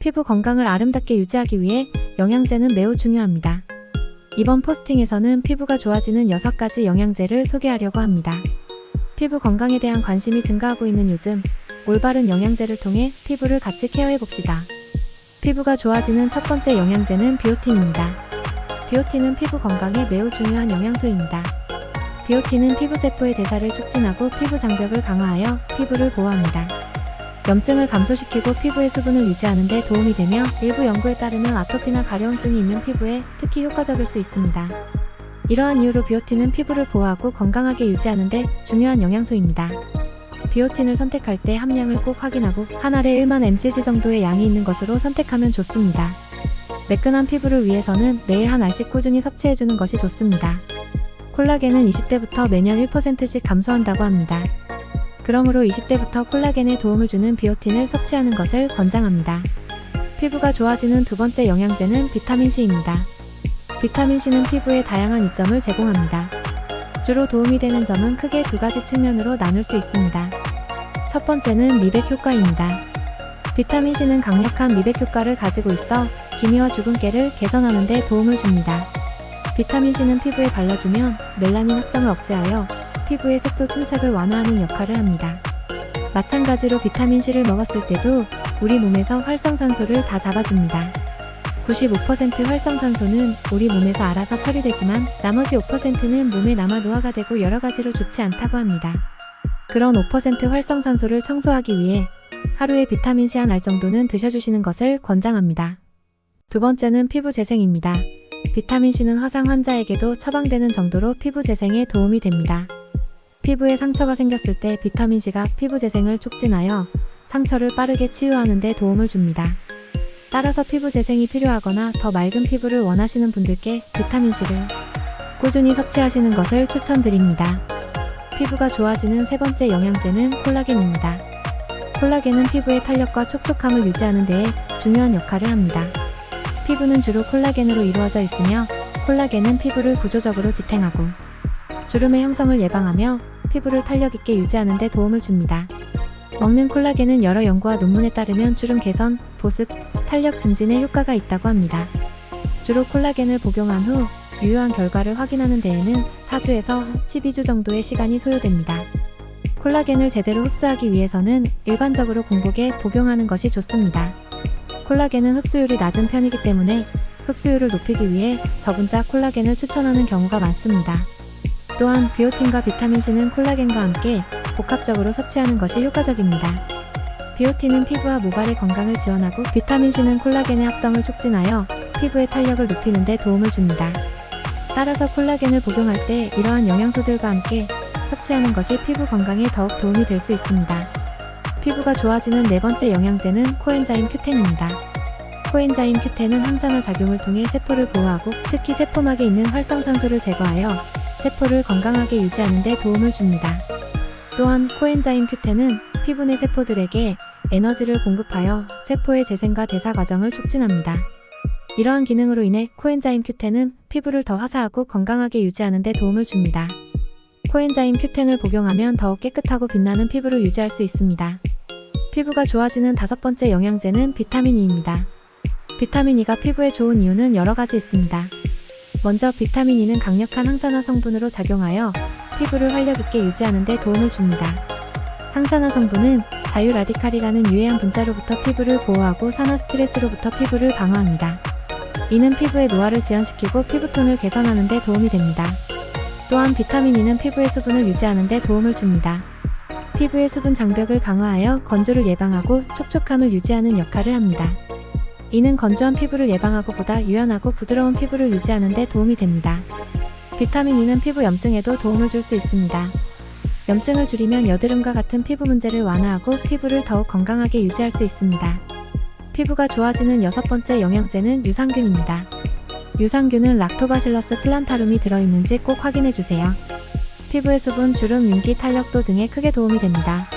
피부 건강을 아름답게 유지하기 위해 영양제는 매우 중요합니다. 이번 포스팅에서는 피부가 좋아지는 6가지 영양제를 소개하려고 합니다. 피부 건강에 대한 관심이 증가하고 있는 요즘, 올바른 영양제를 통해 피부를 같이 케어해봅시다. 피부가 좋아지는 첫 번째 영양제는 비오틴입니다. 비오틴은 피부 건강에 매우 중요한 영양소입니다. 비오틴은 피부세포의 대사를 촉진하고 피부 장벽을 강화하여 피부를 보호합니다. 염증을 감소시키고 피부의 수분을 유지하는 데 도움이 되며 일부 연구에 따르면 아토피나 가려움증이 있는 피부에 특히 효과적일 수 있습니다. 이러한 이유로 비오틴은 피부를 보호하고 건강하게 유지하는 데 중요한 영양소입니다. 비오틴을 선택할 때 함량을 꼭 확인하고 한 알에 1만 mcg 정도의 양이 있는 것으로 선택하면 좋습니다. 매끈한 피부를 위해서는 매일 한 알씩 꾸준히 섭취해주는 것이 좋습니다. 콜라겐은 20대부터 매년 1%씩 감소한다고 합니다. 그러므로 20대부터 콜라겐에 도움을 주는 비오틴을 섭취하는 것을 권장합니다. 피부가 좋아지는 두 번째 영양제는 비타민C입니다. 비타민C는 피부에 다양한 이점을 제공합니다. 주로 도움이 되는 점은 크게 두 가지 측면으로 나눌 수 있습니다. 첫 번째는 미백 효과입니다. 비타민C는 강력한 미백 효과를 가지고 있어 기미와 주근깨를 개선하는 데 도움을 줍니다. 비타민C는 피부에 발라주면 멜라닌 합성을 억제하여 피부의 색소 침착을 완화하는 역할을 합니다. 마찬가지로 비타민C를 먹었을 때도 우리 몸에서 활성산소를 다 잡아줍니다. 95% 활성산소는 우리 몸에서 알아서 처리되지만 나머지 5%는 몸에 남아 노화가 되고 여러가지로 좋지 않다고 합니다. 그런 5% 활성산소를 청소하기 위해 하루에 비타민C 한 알 정도는 드셔주시는 것을 권장합니다. 두 번째는 피부 재생입니다. 비타민C는 화상 환자에게도 처방되는 정도로 피부 재생에 도움이 됩니다. 피부에 상처가 생겼을 때 비타민C가 피부 재생을 촉진하여 상처를 빠르게 치유하는 데 도움을 줍니다. 따라서 피부 재생이 필요하거나 더 맑은 피부를 원하시는 분들께 비타민C를 꾸준히 섭취하시는 것을 추천드립니다. 피부가 좋아지는 세 번째 영양제는 콜라겐입니다. 콜라겐은 피부의 탄력과 촉촉함을 유지하는 데에 중요한 역할을 합니다. 피부는 주로 콜라겐으로 이루어져 있으며 콜라겐은 피부를 구조적으로 지탱하고 주름의 형성을 예방하며 피부를 탄력 있게 유지하는 데 도움을 줍니다. 먹는 콜라겐은 여러 연구와 논문에 따르면 주름 개선, 보습, 탄력 증진에 효과가 있다고 합니다. 주로 콜라겐을 복용한 후 유효한 결과를 확인하는 데에는 4주에서 12주 정도의 시간이 소요됩니다. 콜라겐을 제대로 흡수하기 위해서는 일반적으로 공복에 복용하는 것이 좋습니다. 콜라겐은 흡수율이 낮은 편이기 때문에 흡수율을 높이기 위해 저분자 콜라겐을 추천하는 경우가 많습니다. 또한 비오틴과 비타민C는 콜라겐과 함께 복합적으로 섭취하는 것이 효과적입니다. 비오틴은 피부와 모발의 건강을 지원하고 비타민C는 콜라겐의 합성을 촉진하여 피부의 탄력을 높이는 데 도움을 줍니다. 따라서 콜라겐을 복용할 때 이러한 영양소들과 함께 섭취하는 것이 피부 건강에 더욱 도움이 될 수 있습니다. 피부가 좋아지는 네 번째 영양제는 코엔자임 Q10입니다. 코엔자임 Q10은 항산화 작용을 통해 세포를 보호하고 특히 세포막에 있는 활성산소를 제거하여 세포를 건강하게 유지하는 데 도움을 줍니다. 또한 코엔자임 Q10은 피부 내 세포들에게 에너지를 공급하여 세포의 재생과 대사 과정을 촉진합니다. 이러한 기능으로 인해 코엔자임 Q10은 피부를 더 화사하고 건강하게 유지하는 데 도움을 줍니다. 코엔자임 Q10을 복용하면 더욱 깨끗하고 빛나는 피부를 유지할 수 있습니다. 피부가 좋아지는 다섯 번째 영양제는 비타민 E입니다. 비타민 E가 피부에 좋은 이유는 여러 가지 있습니다. 먼저 비타민 E는 강력한 항산화 성분으로 작용하여 피부를 활력 있게 유지하는 데 도움을 줍니다. 항산화 성분은 자유라디칼이라는 유해한 분자로부터 피부를 보호하고 산화 스트레스로부터 피부를 방어합니다. 이는 피부의 노화를 지연시키고 피부톤을 개선하는 데 도움이 됩니다. 또한 비타민 E는 피부의 수분을 유지하는 데 도움을 줍니다. 피부의 수분 장벽을 강화하여 건조를 예방하고 촉촉함을 유지하는 역할을 합니다. 이는 건조한 피부를 예방하고 보다 유연하고 부드러운 피부를 유지하는 데 도움이 됩니다. 비타민 E는 피부 염증에도 도움을 줄 수 있습니다. 염증을 줄이면 여드름과 같은 피부 문제를 완화하고 피부를 더욱 건강하게 유지할 수 있습니다. 피부가 좋아지는 여섯 번째 영양제는 유산균입니다. 유산균은 락토바실러스 플란타룸이 들어있는지 꼭 확인해주세요. 피부의 수분, 주름, 윤기, 탄력도 등에 크게 도움이 됩니다.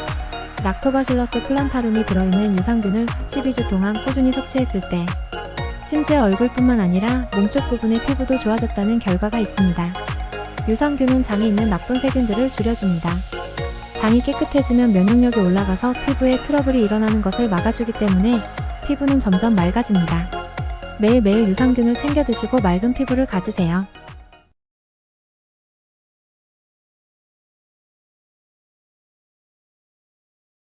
락토바실러스 플란타룸이 들어있는 유산균을 12주 동안 꾸준히 섭취했을 때 심지어 얼굴뿐만 아니라 몸쪽 부분의 피부도 좋아졌다는 결과가 있습니다. 유산균은 장에 있는 나쁜 세균들을 줄여줍니다. 장이 깨끗해지면 면역력이 올라가서 피부에 트러블이 일어나는 것을 막아주기 때문에 피부는 점점 맑아집니다. 매일매일 유산균을 챙겨 드시고 맑은 피부를 가지세요.